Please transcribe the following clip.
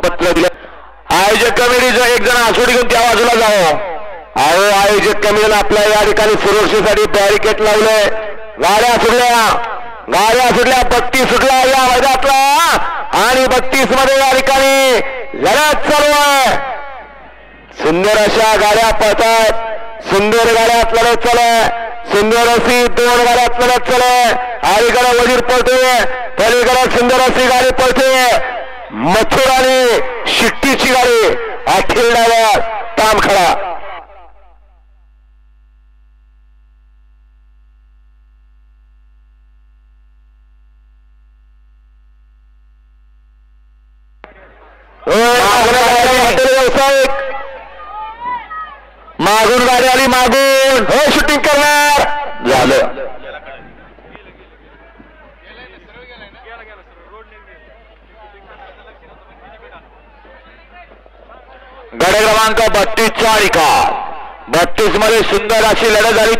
पत्र दिले। आयोजक कमिटीचं एक जण आसोडी घेऊन त्या बाजूला जावं। अहो आयोजक कमिटीने आपल्या या ठिकाणी सुरक्षेसाठी बॅरिकेड लावले। गाड्या सुटल्या 32 सुटला या मैदानातला आणि 32 मध्ये या ठिकाणी लढत चालू आहे। सुंदर अशा गाड्या पळतात, सुंदर गाड्यात लढत चालू आहे। सुंदर अशी 2 गाड्यात लढत चालू आहे। अलीकडे वजीर पळतोय, पलीकडे सुंदर अशी गाडी पळते। मथुर आणि शिट्टीची गाडी अखिल डायवर तामखडा। मागून गाडी आली, मागून हो शूटिंग करणार झालं। गड क्रमांक 32 चा निकाल 32 मध्ये सुंदर अशी लढत झाली।